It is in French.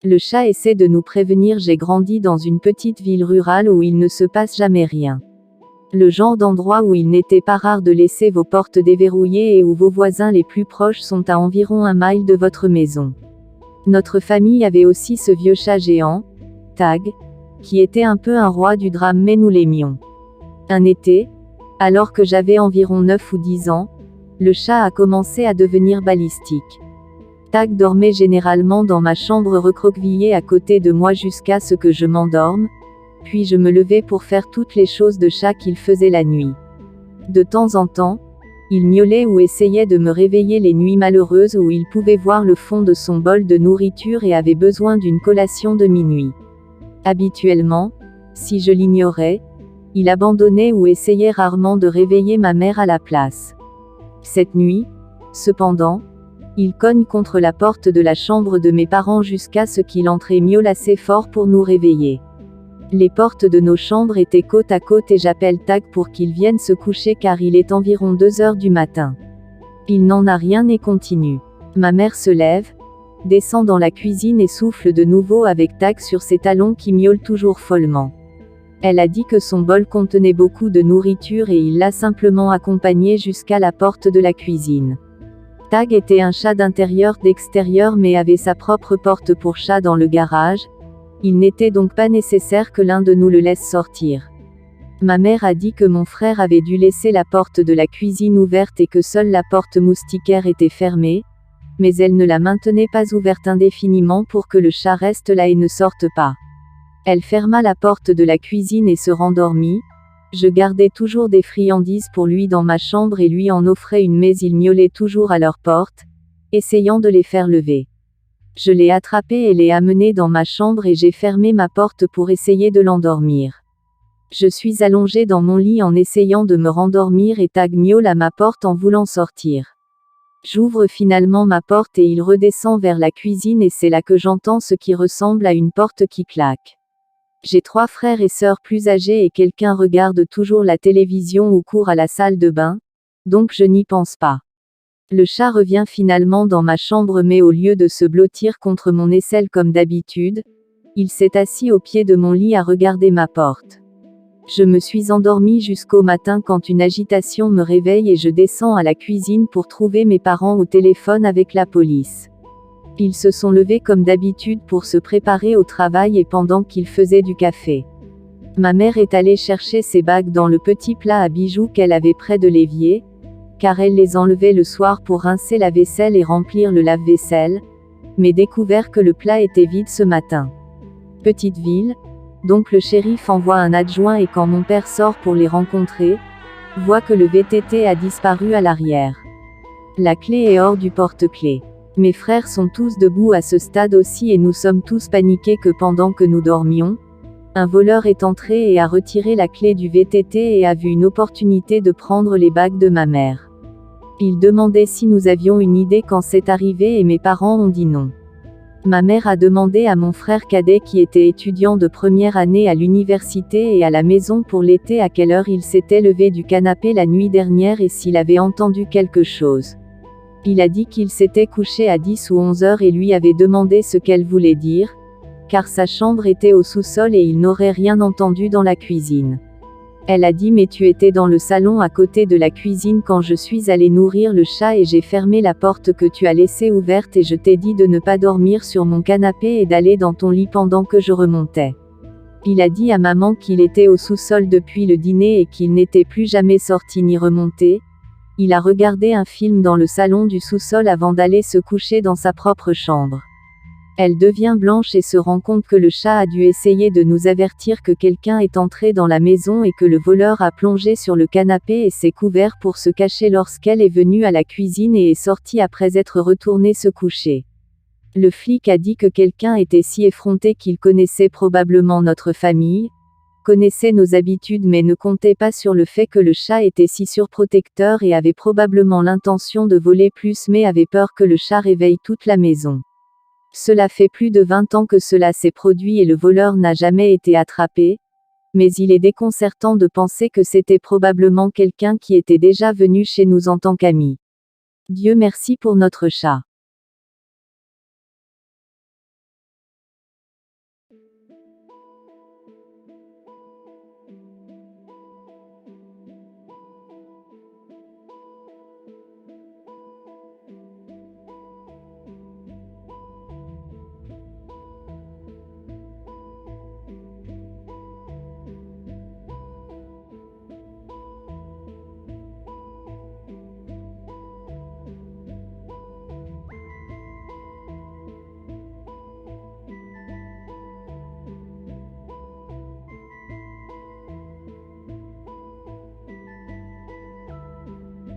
Le chat essaie de nous prévenir. J'ai grandi dans une petite ville rurale où il ne se passe jamais rien. Le genre d'endroit où il n'était pas rare de laisser vos portes déverrouillées et où vos voisins les plus proches sont à environ 1 mile de votre maison. Notre famille avait aussi ce vieux chat géant, Tag, qui était un peu un roi du drame mais nous l'aimions. Un été, alors que j'avais environ 9 ou 10 ans, le chat a commencé à devenir balistique. Tag dormait généralement dans ma chambre recroquevillé à côté de moi jusqu'à ce que je m'endorme, puis je me levais pour faire toutes les choses de chat qu'il faisait la nuit. De temps en temps, il miaulait ou essayait de me réveiller les nuits malheureuses où il pouvait voir le fond de son bol de nourriture et avait besoin d'une collation de minuit. Habituellement, si je l'ignorais, il abandonnait ou essayait rarement de réveiller ma mère à la place. Cette nuit, cependant, il cogne contre la porte de la chambre de mes parents jusqu'à ce qu'il entre et miaule assez fort pour nous réveiller. Les portes de nos chambres étaient côte à côte et j'appelle Tag pour qu'il vienne se coucher car il est environ 2 heures du matin. Il n'en a rien et continue. Ma mère se lève, descend dans la cuisine et souffle de nouveau avec Tag sur ses talons qui miaulent toujours follement. Elle a dit que son bol contenait beaucoup de nourriture et il l'a simplement accompagné jusqu'à la porte de la cuisine. Tag était un chat d'extérieur mais avait sa propre porte pour chat dans le garage. Il n'était donc pas nécessaire que l'un de nous le laisse sortir. Ma mère a dit que mon frère avait dû laisser la porte de la cuisine ouverte et que seule la porte moustiquaire était fermée, mais elle ne la maintenait pas ouverte indéfiniment pour que le chat reste là et ne sorte pas. Elle ferma la porte de la cuisine et se rendormit. Je gardais toujours des friandises pour lui dans ma chambre et lui en offrais une mais il miaulait toujours à leur porte, essayant de les faire lever. Je l'ai attrapé et l'ai amené dans ma chambre et j'ai fermé ma porte pour essayer de l'endormir. Je suis allongé dans mon lit en essayant de me rendormir et Tag miaule à ma porte en voulant sortir. J'ouvre finalement ma porte et il redescend vers la cuisine et c'est là que j'entends ce qui ressemble à une porte qui claque. J'ai 3 frères et sœurs plus âgés et quelqu'un regarde toujours la télévision ou court à la salle de bain, donc je n'y pense pas. Le chat revient finalement dans ma chambre mais au lieu de se blottir contre mon aisselle comme d'habitude, il s'est assis au pied de mon lit à regarder ma porte. Je me suis endormie jusqu'au matin quand une agitation me réveille et je descends à la cuisine pour trouver mes parents au téléphone avec la police. Ils se sont levés comme d'habitude pour se préparer au travail et pendant qu'ils faisaient du café. Ma mère est allée chercher ses bagues dans le petit plat à bijoux qu'elle avait près de l'évier, car elle les enlevait le soir pour rincer la vaisselle et remplir le lave-vaisselle, mais découvert que le plat était vide ce matin. Petite ville, donc le shérif envoie un adjoint et quand mon père sort pour les rencontrer, voit que le VTT a disparu à l'arrière. La clé est hors du porte-clés. Mes frères sont tous debout à ce stade aussi et nous sommes tous paniqués que pendant que nous dormions, un voleur est entré et a retiré la clé du VTT et a vu une opportunité de prendre les bagues de ma mère. Il demandait si nous avions une idée quand c'est arrivé et mes parents ont dit non. Ma mère a demandé à mon frère cadet qui était étudiant de première année à l'université et à la maison pour l'été à quelle heure il s'était levé du canapé la nuit dernière et s'il avait entendu quelque chose. Il a dit qu'il s'était couché à 10 ou 11 heures et lui avait demandé ce qu'elle voulait dire, car sa chambre était au sous-sol et il n'aurait rien entendu dans la cuisine. Elle a dit mais tu étais dans le salon à côté de la cuisine quand je suis allée nourrir le chat et j'ai fermé la porte que tu as laissée ouverte et je t'ai dit de ne pas dormir sur mon canapé et d'aller dans ton lit pendant que je remontais. Il a dit à maman qu'il était au sous-sol depuis le dîner et qu'il n'était plus jamais sorti ni remonté. Il a regardé un film dans le salon du sous-sol avant d'aller se coucher dans sa propre chambre. Elle devient blanche et se rend compte que le chat a dû essayer de nous avertir que quelqu'un est entré dans la maison et que le voleur a plongé sur le canapé et s'est couvert pour se cacher lorsqu'elle est venue à la cuisine et est sortie après être retournée se coucher. Le flic a dit que quelqu'un était si effronté qu'il connaissait probablement notre famille, connaissait nos habitudes mais ne comptait pas sur le fait que le chat était si surprotecteur et avait probablement l'intention de voler plus mais avait peur que le chat réveille toute la maison. Cela fait plus de 20 ans que cela s'est produit et le voleur n'a jamais été attrapé, mais il est déconcertant de penser que c'était probablement quelqu'un qui était déjà venu chez nous en tant qu'ami. Dieu merci pour notre chat.